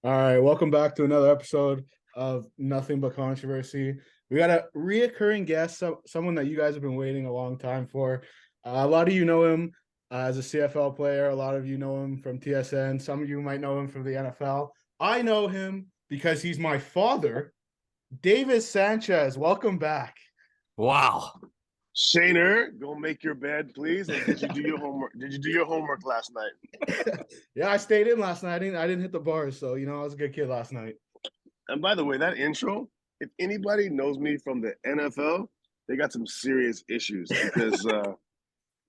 All right, welcome back to another episode of Nothing But Controversy. We got a reoccurring guest, someone that you guys have been waiting a long time for. A lot of you know him as a CFL player. A lot of you know him from TSN. Some of you might know him from the NFL. I know him because he's my father, David Sanchez. Welcome back. Wow. Shaner, go make your bed, please. And did you do your homework? Did you do your homework last night? Yeah, I stayed in last night. I didn't hit the bars, so I was a good kid last night. And by the way, that intro, if anybody knows me from the NFL, they got some serious issues because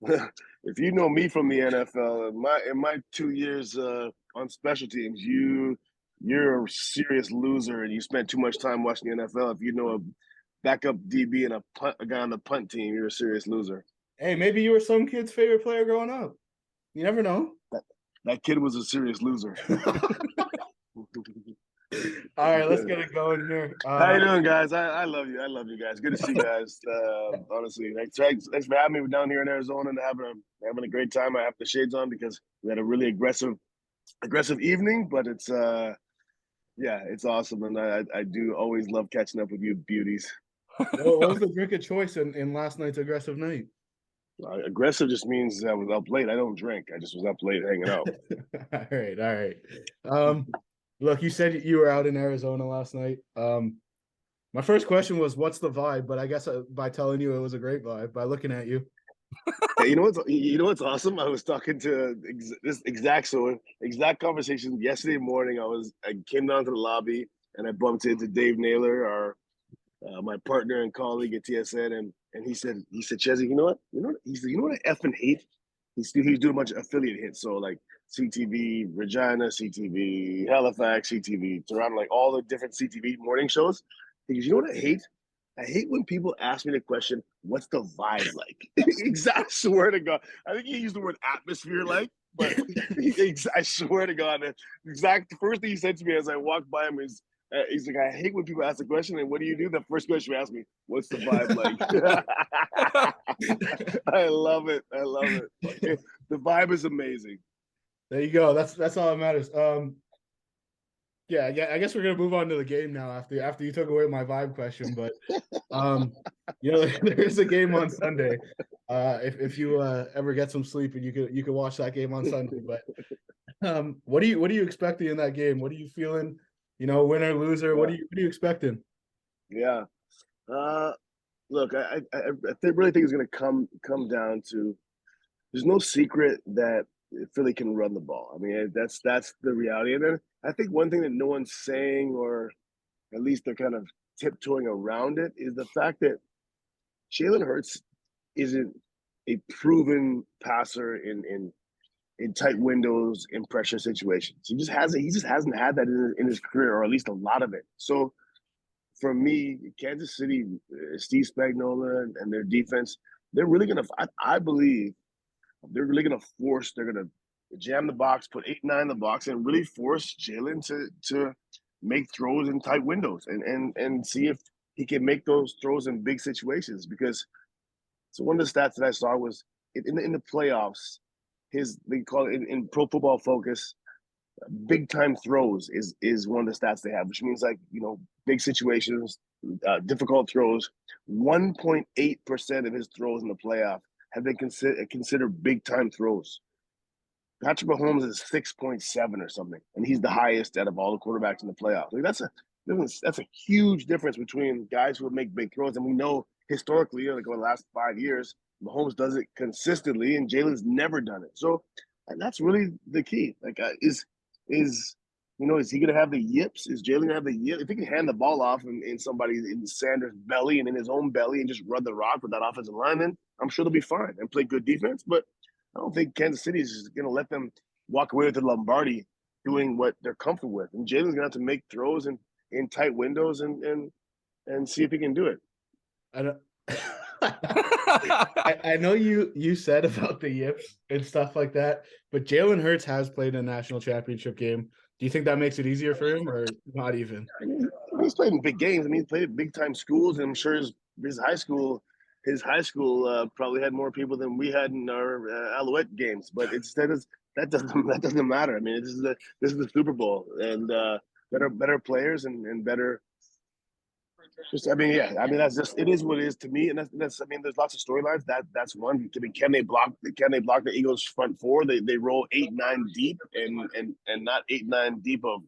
if you know me from the NFL, in my 2 years on special teams, you're a serious loser and you spent too much time watching the NFL. If you know a backup DB and a guy on the punt team, you're a serious loser. Hey, maybe you were some kid's favorite player growing up. You never know. That kid was a serious loser. All right, let's get it going here. How you doing, guys? I love you. I love you guys. Good to see you guys. Honestly, thanks for having me down here in Arizona and having a great time. I have the shades on because we had a really aggressive evening, but it's it's awesome, and I do always love catching up with you beauties. What was the drink of choice in last night's aggressive night? Aggressive just means I was up late. I don't drink. I just was up late hanging out. All right. Look, you said you were out in Arizona last night. My first question was, "What's the vibe?" But I guess by telling you it was a great vibe by looking at you. Hey, you know what's awesome? I was talking to this exact conversation yesterday morning. I came down to the lobby and I bumped into Dave Naylor, my partner and colleague at TSN, and he said, Chezzy, he said, you know what I effing hate? He's doing a bunch of affiliate hits, so like CTV Regina, CTV Halifax, CTV Toronto, like all the different CTV morning shows. He goes, you know what I hate? I hate when people ask me the question, "What's the vibe like?" Exact, swear to God, I think he used the word atmosphere like, but I swear to God, the first thing he said to me as I walked by him is, he's like, "I hate when people ask the question, and what do you do?" The first question you ask me, "What's the vibe like?" I love it. I love it. The vibe is amazing. There you go. That's all that matters. Yeah. I guess we're gonna move on to the game now after you took away my vibe question. But there is a game on Sunday. If you ever get some sleep and you could watch that game on Sunday. But what are you expecting in that game? What are you feeling? Win or loser? What are you expecting? Yeah. Look, I really think it's going to come down to, there's no secret that Philly can run the ball. I mean, that's the reality. And then I think one thing that no one's saying, or at least they're kind of tiptoeing around it, is the fact that Jalen Hurts isn't a proven passer in tight windows, in pressure situations. He just hasn't had that in his career, or at least a lot of it. So for me, Kansas City, Steve Spagnuolo and their defense, they're really going to, I believe, they're really going to force, they're going to jam the box, put 8-9 in the box, and really force Jalen to make throws in tight windows and see if he can make those throws in big situations. Because so one of the stats that I saw was in the playoffs, they call it in Pro Football Focus, big time throws is one of the stats they have, which means big situations, difficult throws. 1.8% of his throws in the playoff have been considered big time throws. Patrick Mahomes is 6.7 or something, and he's the highest out of all the quarterbacks in the playoffs. Like that's a huge difference between guys who make big throws, and we know historically, like over the last 5 years, Mahomes does it consistently, and Jalen's never done it. So that's really the key. Like, is he going to have the yips? Is Jalen going to have the yips? If he can hand the ball off in somebody in Sanders' belly and in his own belly and just run the rock with that offensive lineman, I'm sure they'll be fine and play good defense. But I don't think Kansas City is going to let them walk away with the Lombardi doing what they're comfortable with. And Jalen's going to have to make throws in tight windows and see if he can do it. I don't. I know you said about the yips and stuff like that, but Jalen Hurts has played in a national championship game. Do you think that makes it easier for him, or not even? He's played in big games. I mean, he's played at big time schools, and I'm sure his high school probably had more people than we had in our Alouette games. But that doesn't matter. I mean, this is the Super Bowl, and better players and better. Just, I mean, yeah, I mean that's just it is what it is to me, and that's I mean, there's lots of storylines. That's one. I mean, can they block? Can they block the Eagles' front four? They roll 8-9 deep, and not 8-9 deep of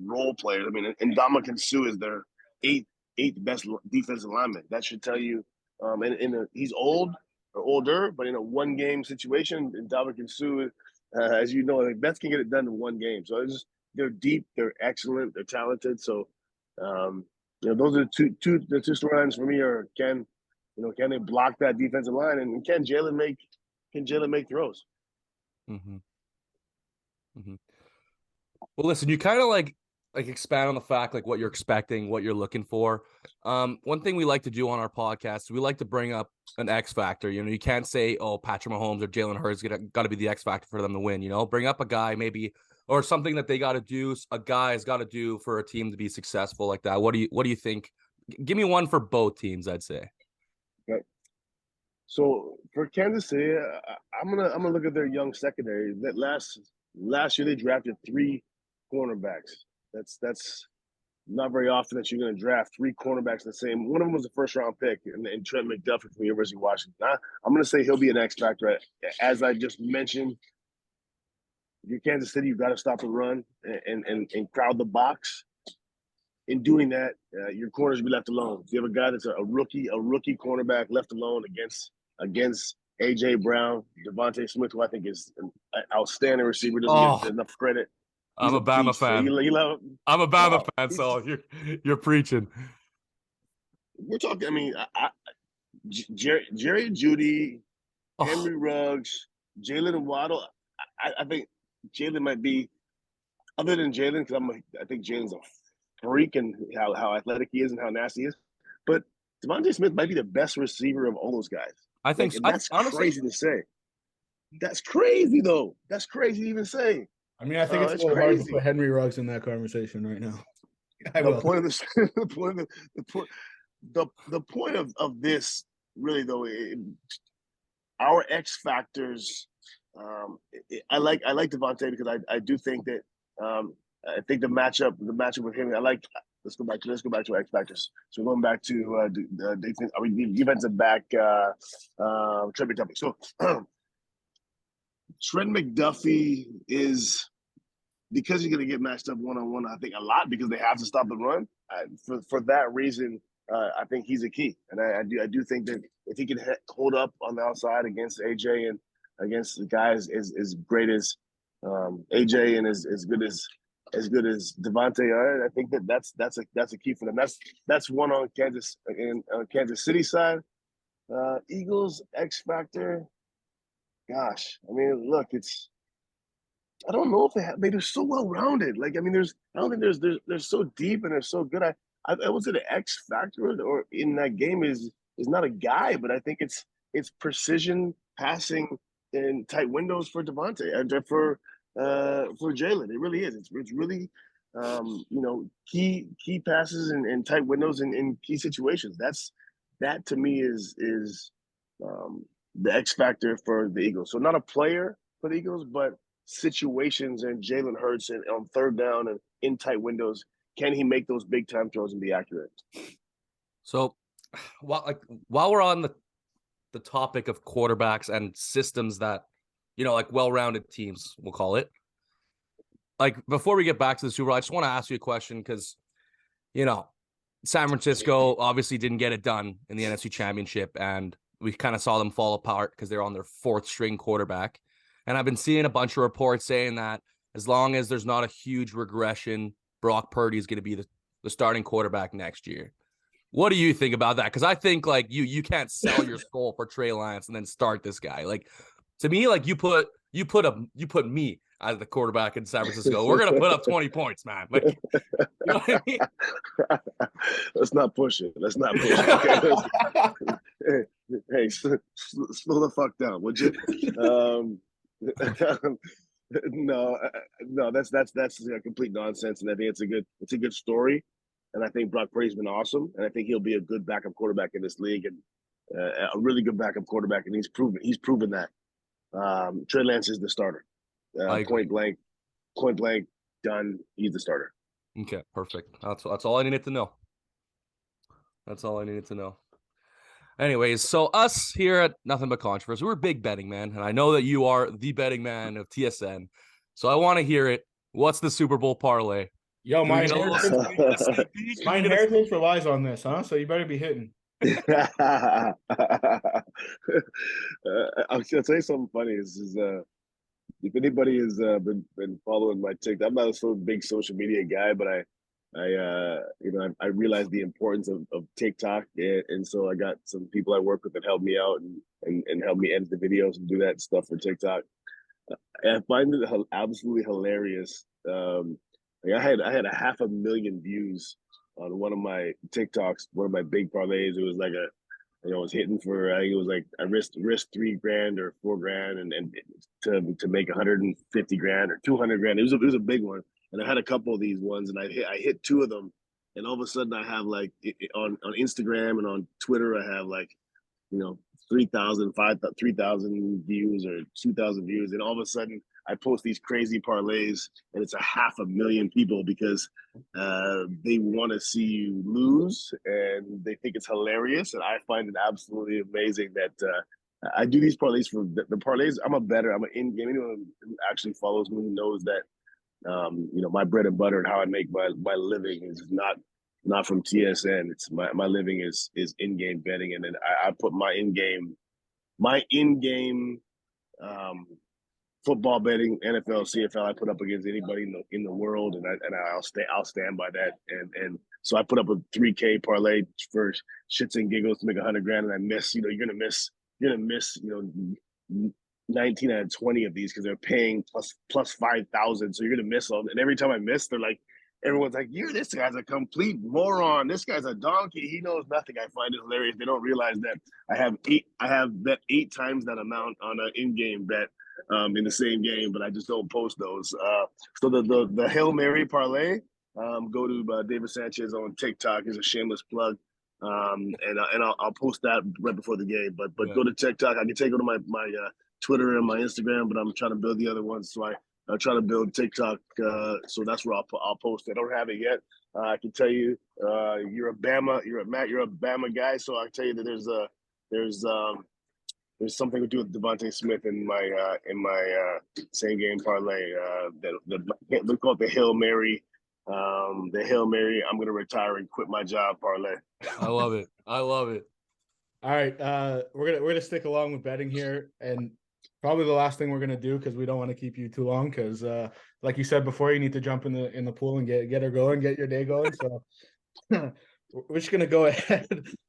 role players. I mean, and Ndamukong Suh is their eighth best defensive lineman. That should tell you. He's old or older, but in a one game situation, Ndamukong Suh, as you know, like, Bets can get it done in one game. So they're deep, they're excellent, they're talented. So. Those are the two storylines for me are can they block that defensive line and can Jalen make throws? Mm-hmm. Mm-hmm. Well, listen, you kind of like expand on the fact like what you're expecting, what you're looking for. One thing we like to do on our podcast, we like to bring up an X factor. You can't say, oh, Patrick Mahomes or Jalen Hurts got to be the X factor for them to win. Bring up a guy maybe or something that they got to do. A guy has got to do for a team to be successful like that. What do you think? Give me one for both teams, I'd say. Okay. So for Kansas City, I'm gonna look at their young secondary. That last year they drafted 3 cornerbacks. That's not very often that you're going to draft 3 cornerbacks the same. One of them was a first-round pick, and Trent McDuffie from the University of Washington. I'm going to say he'll be an X factor. As I just mentioned, if you're Kansas City, you've got to stop the run and crowd the box. In doing that, your corners will be left alone. If you have a guy that's a rookie cornerback left alone against A.J. Brown, Devontae Smith, who I think is an outstanding receiver, doesn't get enough credit. I'm a Bama fan. I'm a Bama fan, so you're preaching. We're talking. I mean, Jerry Jeudy, Henry Ruggs, Jalen Waddle. I think Jalen might be, other than Jalen, because I think Jalen's a freak and how athletic he is and how nasty he is. But Devontae Smith might be the best receiver of all those guys. I think that's crazy to say. That's crazy though. That's crazy to even say. I mean, I think it's a little hard to put Henry Ruggs in that conversation right now. The point of this really though, our X factors. I like Devontae because I do think that I think the matchup with him. Let's go back to X factors. So going back to defensive back Trent McDuffie. So Trent McDuffie is, because you're going to get matched up one-on-one, I think a lot because they have to stop the run. For that reason, I think he's a key, and I do think that if he can hold up on the outside against AJ and against the guys as great as AJ and as good as Devontae are, I think that's a key for them. That's one on Kansas City side. Eagles X factor. Gosh, I mean, look, I don't know if they're so well rounded. Like, I mean, I don't think they're so deep and they're so good. I would say the X factor or in that game is not a guy, but I think it's precision passing in tight windows for Devontae and for Jalen. It really is. It's really key passes and tight windows in key situations. That to me is the X factor for the Eagles. So not a player for the Eagles, but situations and Jalen Hurts on third down and in tight windows. Can he make those big time throws and be accurate? So while we're on the topic of quarterbacks and systems that, like well-rounded teams, we'll call it. Like, before we get back to the Super Bowl, I just want to ask you a question because, San Francisco obviously didn't get it done in the NFC Championship, and we kind of saw them fall apart because they're on their 4th string quarterback. And I've been seeing a bunch of reports saying that as long as there's not a huge regression, Brock Purdy is going to be the starting quarterback next year. What do you think about that? Because I think like you can't sell your soul for Trey Lance and then start this guy. Like, to me, like you put me as the quarterback in San Francisco. We're gonna put up 20 points, man. Like, you know what I mean? Let's not push it. Okay? Hey, slow the fuck down, would you? No, that's complete nonsense, and I think it's a good story, and I think Brock Purdy's been awesome, and I think he'll be a good backup quarterback in this league, and a really good backup quarterback, and he's proven that. Trey Lance is the starter. I agree. Point blank, done. He's the starter. Okay, perfect. That's all I needed to know. That's all I needed to know. Anyways, so us here at Nothing But Controversy, we're big betting, man. And I know that you are the betting man of TSN. So I want to hear it. What's the Super Bowl parlay? Yo, Do we my get a little inheritance, SGP? my inheritance relies on this, huh? So you better be hitting. I'll tell you something funny. If anybody has been following my TikTok, I'm not a so big social media guy, but I realized the importance of TikTok, and so I got some people I work with that help me out and help me edit the videos and do that stuff for TikTok. I find it absolutely hilarious. Like I had a 500,000 views on one of my TikToks, one of my big parlays. It was like I was hitting for I think it was like I risked $3,000 or $4,000 and to make 150 grand or 200 grand. It was a big one, and I had a couple of these ones, and I hit two of them, and all of a sudden I have like on Instagram and on Twitter I have like 3,000 views or 2,000 views, and all of a sudden I post these crazy parlays, and it's a 500,000 people because they want to see you lose, and they think it's hilarious, and I find it absolutely amazing that I do these parlays for the parlays. I'm a better. I'm an in-game. Anyone who actually follows me knows that my bread and butter and how I make my living is not from TSN. It's my living is in-game betting, and then I put my in-game football betting, NFL, CFL. I put up against anybody in the world, and I'll stand by that. And so I put up a 3K parlay for shits and giggles to make 100 grand, and I miss. You're gonna miss 19 out of 20 of these because they're paying plus 5,000. So you're gonna miss them. And every time I miss, they're like, everyone's like, this guy's a complete moron. This guy's a donkey. He knows nothing. I find it hilarious. They don't realize that I have bet 8 times that amount on an in-game bet in the same game, but I just don't post those. So the Hail Mary parlay, go to David Sanchez on TikTok. Is a shameless plug. And I'll post that right before the game. But go to TikTok. I can take it to my Twitter and my Instagram, but I'm trying to build the other ones. So I try to build TikTok. So that's where I'll post it. I don't have it yet. I can tell you, you're a Bama guy. So I can tell you that there's something to do with Devontae Smith in my same game parlay. They call it the Hail Mary. The Hail Mary, I'm gonna retire and quit my job parlay. I love it. All right, we're gonna stick along with betting here, and probably the last thing we're gonna do because we don't want to keep you too long. Because like you said before, you need to jump in the pool and get her going, get your day going. So we're just gonna go ahead.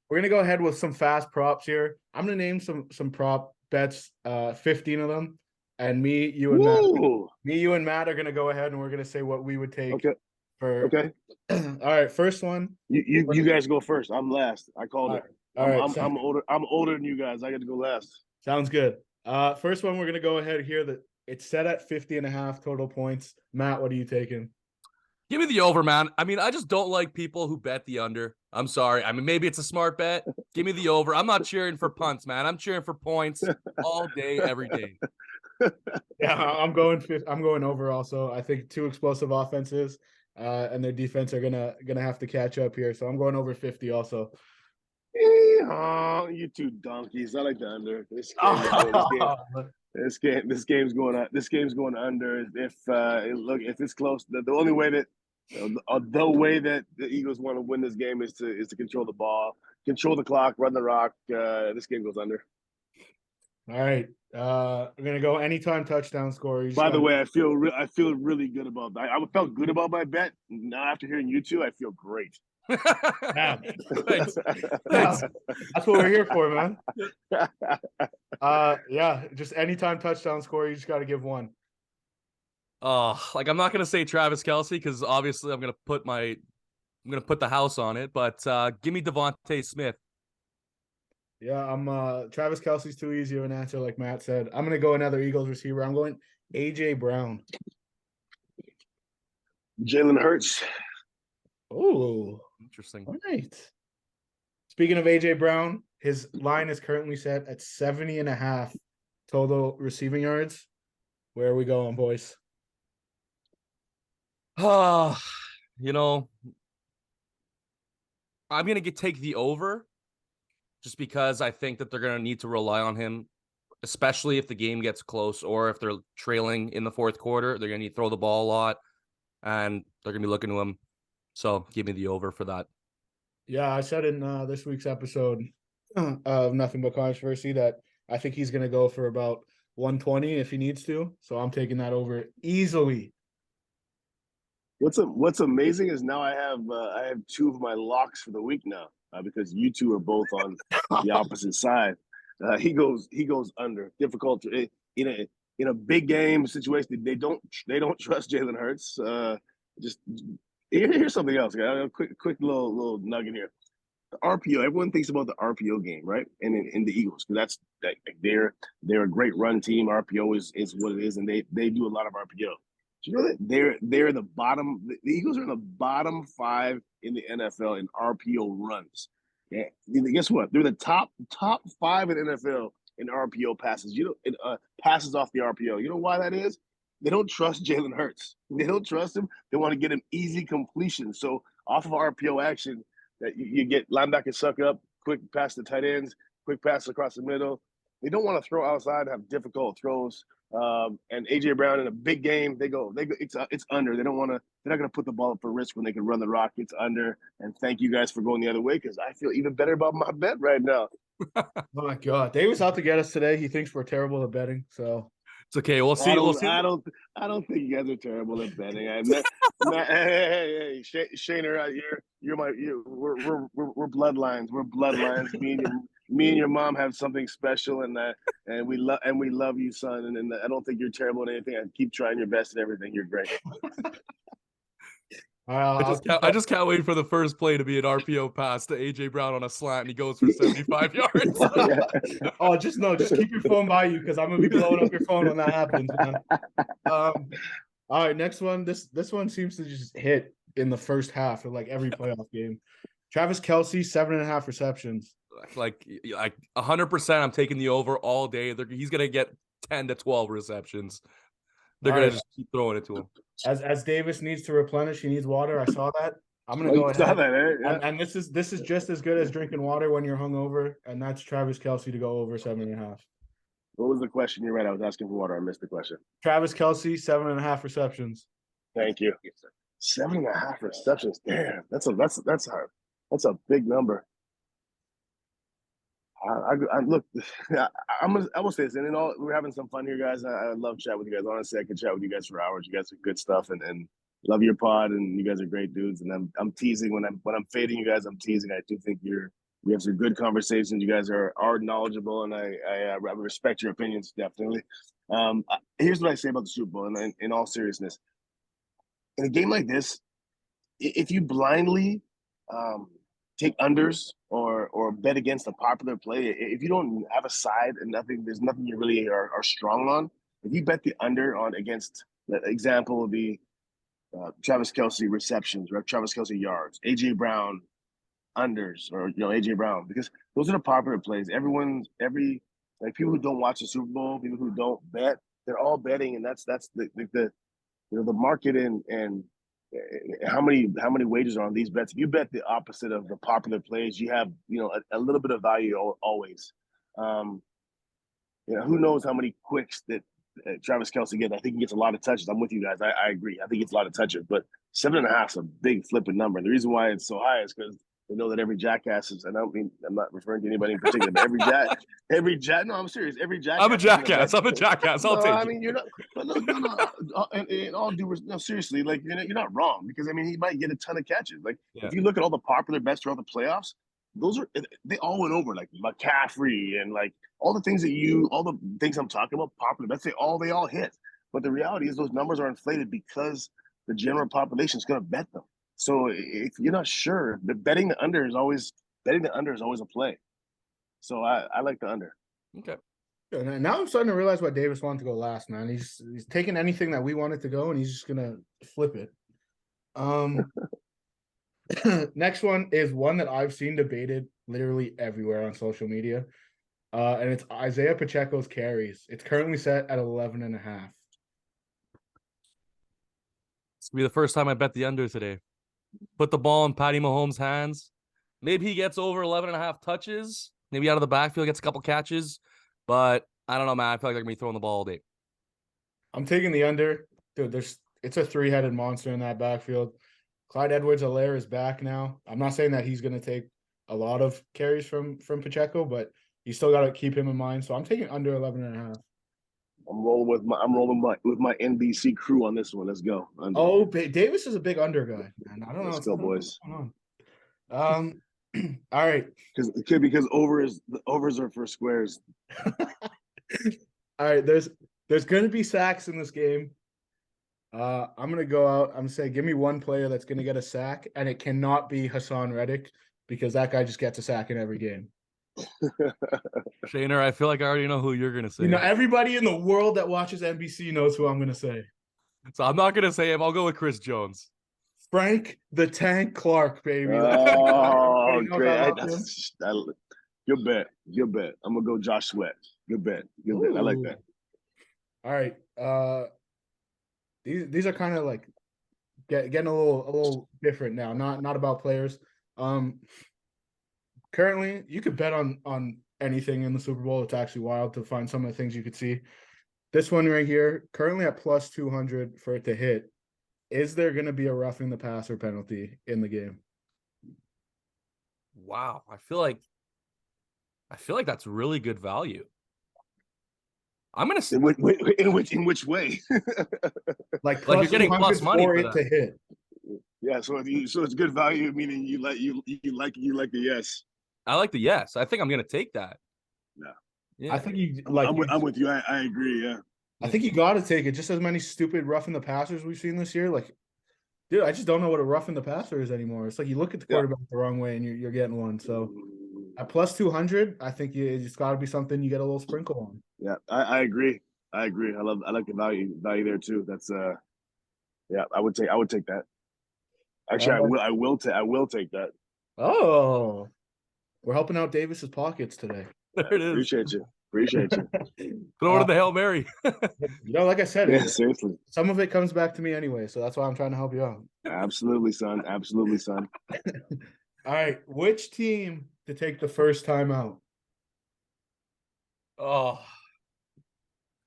We're gonna go ahead with some fast props here. I'm gonna name some prop bets, 15 of them, and you and Matt are gonna go ahead and we're gonna say what we would take. Okay. Okay. All right, first one. You guys go first. I'm last. I called it. All right. I'm older. I'm older than you guys. I get to go last. Sounds good. First one, we're gonna go ahead here. That it's set at 50.5 total points. Matt, what are you taking? Give me the over, man. I mean, I just don't like people who bet the under. I'm sorry. I mean, maybe it's a smart bet. Give me the over. I'm not cheering for punts, man. I'm cheering for points all day, every day. Yeah, I'm going over also. I think 2 explosive offenses, and their defense are gonna have to catch up here. So I'm going over 50 also. Oh, you two donkeys! I like the under. This game's going under. If it's close, the only way that the Eagles want to win this game is to control the ball, control the clock, run the rock. This game goes under. All right, we're gonna go anytime touchdown score. By the way, I feel really good about that. I felt good about my bet. Now after hearing you two, I feel great. Thanks. That's what we're here for, man. Yeah, just anytime touchdown score. You just got to give one. I'm not gonna say Travis Kelce because obviously I'm gonna put the house on it. But give me Devontae Smith. Yeah, I'm Travis Kelce's too easy of an answer, like Matt said. I'm gonna go another Eagles receiver. I'm going AJ Brown. Jalen Hurts. Oh, interesting. All right. Speaking of AJ Brown, his line is currently set at 70.5 total receiving yards. Where are we going, boys? You know, I'm gonna take the over, just because I think that they're gonna need to rely on him, especially if the game gets close or if they're trailing in the fourth quarter. They're gonna need to throw the ball a lot, and they're gonna be looking to him. So give me the over for that. Yeah, I said in this week's episode of Nothing But Controversy that I think he's going to go for about 120 if he needs to. So I'm taking that over easily. What's amazing is now I have two of my locks for the week now because you two are both on the opposite side. He goes under. Difficult in a big game situation. They don't trust Jalen Hurts. Just here's something else. A quick little nugget here. The RPO. Everyone thinks about the RPO game, right? And in the Eagles, because they're a great run team. RPO is what it is, and they do a lot of RPO. Do you know that they're the bottom? The Eagles are in the bottom 5 in the NFL in RPO runs. Yeah, guess what? They're the top 5 in NFL in RPO passes. Passes off the RPO. You know why that is? They don't trust Jalen Hurts. They don't trust him. They want to get him easy completion. So off of RPO action, that you get linebackers suck up, quick pass to tight ends, quick pass across the middle. They don't want to throw outside, have difficult throws. And AJ Brown in a big game, they go. It's under. They don't want to. They're not going to put the ball up for risk when they can run the rock. It's under. And thank you guys for going the other way because I feel even better about my bet right now. Oh my God, Dave was out to get us today. He thinks we're terrible at betting, so it's okay. We'll see. I don't think you guys are terrible at betting. Hey, Shaner, we're bloodlines. We're bloodlines. Me and your mom have something special, and we love you, son. And I don't think you're terrible at anything. I keep trying your best at everything. You're great. I just can't wait for the first play to be an RPO pass to AJ Brown on a slant, and he goes for 75 yards. Just keep your phone by you because I'm gonna be blowing up your phone when that happens, man. All right, next one. This one seems to just hit in the first half of like every playoff game. Travis Kelce, 7.5 receptions. Like 100%, I'm taking the over all day. He's gonna get 10 to 12 receptions. They're gonna just keep throwing it to him. As Davis needs to replenish, he needs water. I saw that. I'm gonna go ahead. And this is just as good as drinking water when you're hungover, and that's Travis Kelce to go over 7.5. What was the question? You're right. I was asking for water. I missed the question. Travis Kelce, 7.5 receptions. Thank you. 7.5 receptions. Damn, that's a big number. I look. I'm gonna say this, and we're having some fun here, guys. I love chat with you guys. Honestly, I could chat with you guys for hours. You guys are good stuff, and love your pod, and you guys are great dudes. And I'm teasing when I'm fading you guys. I'm teasing. I do think we have some good conversations. You guys are knowledgeable, and I respect your opinions definitely. Here's what I say about the Super Bowl, and in all seriousness, in a game like this, if you blindly take unders or bet against a popular play, if you don't have a side and there's nothing you really are strong on. If you bet the under on against, the example would be Travis Kelce receptions or Travis Kelce yards, AJ Brown unders, or AJ Brown, because those are the popular plays. Like people who don't watch the Super Bowl, people who don't bet, they're all betting, and that's the market and how many wagers are on these bets. If you bet the opposite of the popular plays, you have a little bit of value always. Who knows how many quicks that Travis Kelce gets. I think he gets a lot of touches. I'm with you guys. I agree. I think he gets a lot of touches, but 7.5 is a big flipping number. And the reason why it's so high is because they know that every jackass is, and I'm not referring to anybody in particular, but no, I'm serious. Every jackass. I'm a jackass. I'll take it. I mean, you're not, but look, no. In all due respect, no, seriously, like you're not wrong, because I mean, he might get a ton of catches. Like if you look at all the popular bets throughout the playoffs, they all went over, like McCaffrey and like all the things I'm talking about, popular bets, they all hit. But the reality is those numbers are inflated because the general population is going to bet them. So if you're not sure, betting the under is always a play. So I like the under. Okay. Yeah, now I'm starting to realize why Davis wanted to go last, man. He's taking anything that we wanted to go and he's just gonna flip it. Next one is one that I've seen debated literally everywhere on social media. And it's Isaiah Pacheco's carries. It's currently set at 11.5. It'll be the first time I bet the under today. Put the ball in Patty Mahomes' hands. Maybe he gets over 11.5 touches. Maybe out of the backfield gets a couple catches. But I don't know, man. I feel like they're going to be throwing the ball all day. I'm taking the under. Dude, it's a three-headed monster in that backfield. Clyde Edwards-Helaire is back now. I'm not saying that he's going to take a lot of carries from Pacheco, but you still got to keep him in mind. So I'm taking under 11.5. I'm rolling with my NBC crew on this one. Let's go. Under. Oh, Davis is a big under guy, man. I don't know. Let's go, boys. What's going on. All right. Because overs are for squares. All right. There's going to be sacks in this game. I'm going to go out. I'm going to say, give me one player that's going to get a sack, and it cannot be Hassan Reddick because that guy just gets a sack in every game. Shaner, I feel like I already know who you're going to say. You know, everybody in the world that watches NBC knows who I'm going to say. So I'm not going to say him. I'll go with Chris Jones. Frank the Tank Clark, baby. Oh, great. Good bet. I'm going to go Josh Sweat. Good bet. I like that. All right. These are kind of like getting a little different now. Not about players. Currently, you could bet on anything in the Super Bowl. It's actually wild to find some of the things you could see. This one right here, currently at plus 200 for it to hit. Is there going to be a roughing the passer penalty in the game? Wow, I feel like that's really good value. I'm gonna say in which way? like you're getting plus money for that. To hit. Yeah, so it's good value, meaning you like the yes. I like the yes. I think I'm gonna take that. Yeah. I think you I'm with you. I agree. Yeah. I think you got to take it. Just as many stupid roughing the passers we've seen this year. Like, dude, I just don't know what a roughing the passer is anymore. It's like you look at the quarterback the wrong way and you're getting one. So at plus 200, I think it's got to be something you get a little sprinkle on. Yeah, I agree. I like the value there too. That's yeah, I would take that. Actually, I will take that. Oh, we're helping out Davis's pockets today. There it is. Appreciate you. Throw it in the Hail Mary. Like I said, seriously. Some of it comes back to me anyway, so that's why I'm trying to help you out. Absolutely, son. All right, which team to take the first time out? Oh,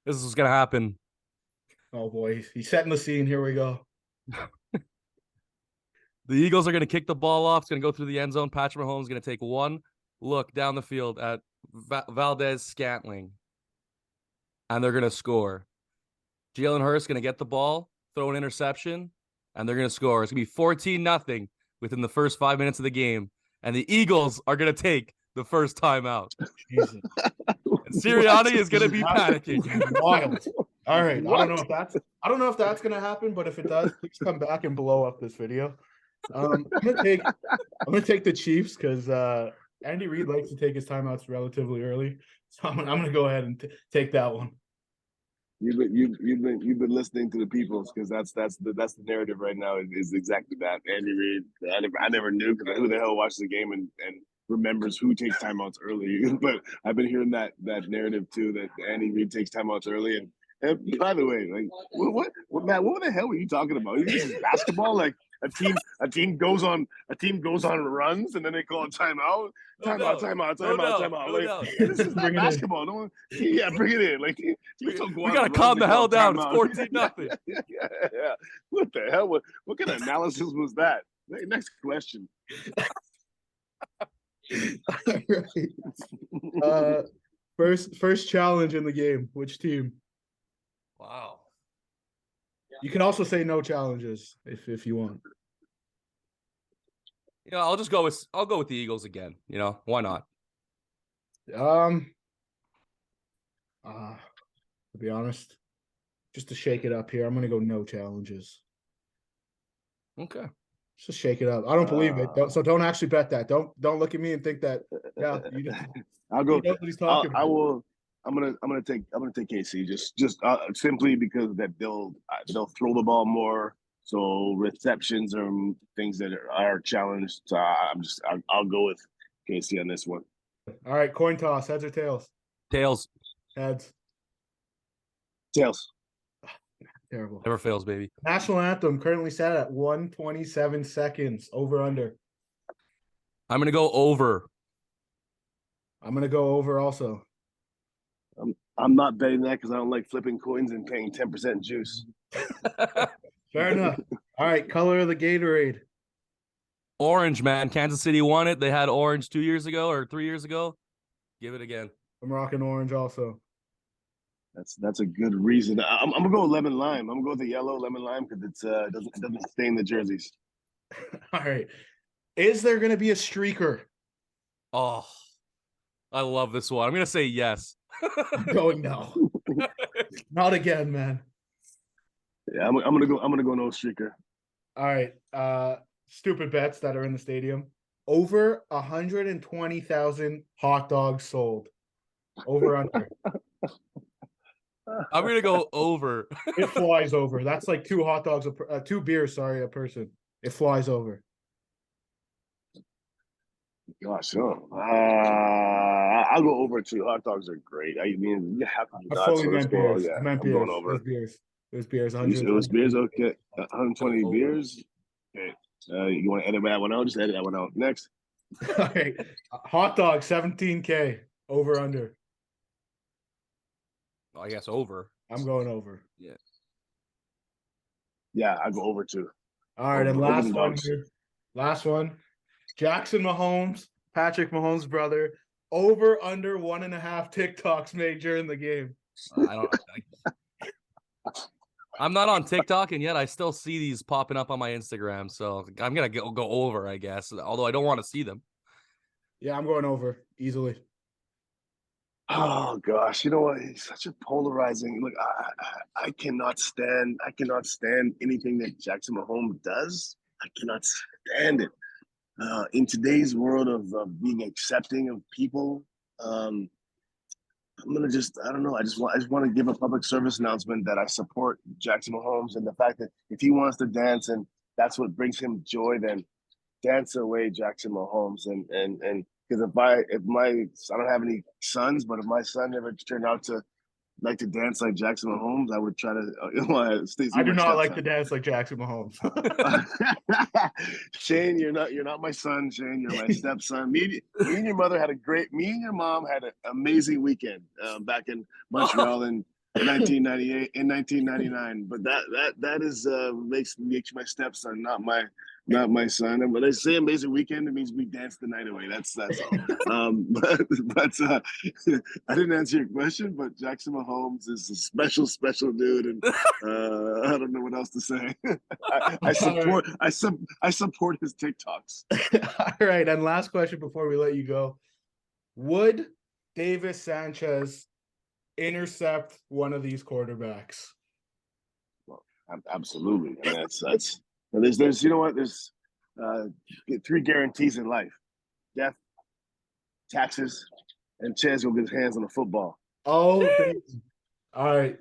this is gonna happen. Oh boy, he's setting the scene. Here we go. The Eagles are gonna kick the ball off. It's gonna go through the end zone. Patrick Mahomes is gonna take one look down the field at Valdez-Scantling, and they're going to score. Jalen Hurts going to get the ball, throw an interception, and they're going to score. It's going to be 14-0 within the first 5 minutes of the game, and the Eagles are going to take the first time out. Jesus. And Sirianni is going to be panicking. Wild. All right. I don't know if that's going to happen, but if it does, please come back and blow up this video. I'm going to take the Chiefs because Andy Reid likes to take his timeouts relatively early, so I'm going to go ahead and take that one. You've been listening to the people because that's the narrative right now is exactly that. Andy Reid, I never knew because who the hell watches the game and remembers who takes timeouts early, but I've been hearing that narrative too that Andy Reid takes timeouts early. And by the way, like what Matt, what the hell were you talking about? This is basketball, like. A team goes on runs and then they call a timeout. Timeout. This is not basketball. Bring it in. Like we gotta calm the hell down. It's 14-0. Yeah. What the hell? What kind of analysis was that? Next question. All right. First challenge in the game. Which team? Wow. You can also say no challenges if you want. I'll go with the Eagles again. Why not? To be honest, just to shake it up here, I'm gonna go no challenges. Okay. Just to shake it up. I don't believe it. Don't actually bet that. Don't look at me and think that. Yeah, I'll go. He knows what he's talking about. I will. I'm gonna take KC just simply because that they'll throw the ball more, so receptions are things that are challenged. So I'll go with KC on this one. All right, coin toss, heads or tails? Tails. Heads. Tails. Terrible. Never fails, baby. National anthem currently set at 127 seconds. Over under. I'm gonna go over. I'm gonna go over also. I'm not betting that because I don't like flipping coins and paying 10% juice. Fair enough. All right, color of the Gatorade. Orange, man. Kansas City won it. They had orange 2 years ago or 3 years ago. Give it again. I'm rocking orange also. That's a good reason. I'm gonna go lemon lime. I'm gonna go with the yellow lemon lime because it doesn't stain the jerseys. All right. Is there gonna be a streaker? Oh, I love this one. I'm gonna say yes. I'm going no. Not again, man. Yeah, I'm gonna go no streaker. All right. Stupid bets that are in the stadium. Over 120,000 hot dogs sold. Over under. I'm gonna go over. It flies over. That's like 2 hot dogs, 2 beers, sorry, a person. It flies over. Gosh, I'll go over too. Hot dogs are great. I mean, you have to do I that. fully So let's meant go. beers. Yeah, I meant I'm beers. going It over. was beers. It was beers. It was beers. Okay, 120 Over. beers. Okay. You want to edit that one out? Just edit that one out. Next. All right. Hot dog, 17K. Over under. I guess over. I'm going over. Yeah, I go over too. All right, and Over last the one dogs. here. Last one. Jackson Mahomes, Patrick Mahomes' brother. Over under 1.5 TikToks made during the game. I'm not on TikTok, and yet I still see these popping up on my Instagram. So I'm gonna go over, I guess. Although I don't want to see them. Yeah, I'm going over easily. Oh gosh, you know what? It's such a polarizing. Look, I cannot stand anything that Jackson Mahomes does. I cannot stand it. In today's world of being accepting of people, I'm gonna I don't know. I just want to give a public service announcement that I support Jackson Mahomes and the fact that if he wants to dance and that's what brings him joy, then dance away, Jackson Mahomes. And because I don't have any sons, but if my son ever turned out to like to dance like Jackson Mahomes, I would try to stay. I do not like to dance like Jackson Mahomes. Shane, you're not my son. Shane, you're my stepson. Me and your mom had an amazing weekend back in Montreal in 1998 in 1999. But that is makes my stepson, not my son. And when I say amazing weekend, it means we danced the night away. That's all. But I didn't answer your question. But Jackson Mahomes is a special dude, and I don't know what else to say. I support his TikToks. All right, and last question before we let you go: would Davis Sanchez intercept one of these quarterbacks? Well, absolutely, and that's. There's you know what, there's 3 guarantees in life: death, taxes, and Chaz will get his hands on the football. Oh, all right,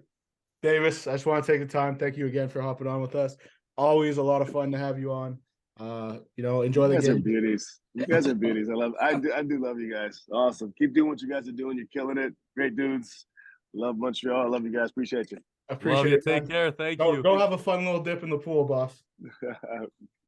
Davis. I just want to take the time. Thank you again for hopping on with us. Always a lot of fun to have you on. Enjoy the game. You guys are beauties. You guys are beauties. I do love you guys. Awesome. Keep doing what you guys are doing. You're killing it. Great dudes. Love Montreal. I love you guys. Appreciate you. Appreciate Love you. it. Take care. Thank Go you. have a fun little dip in the pool, boss.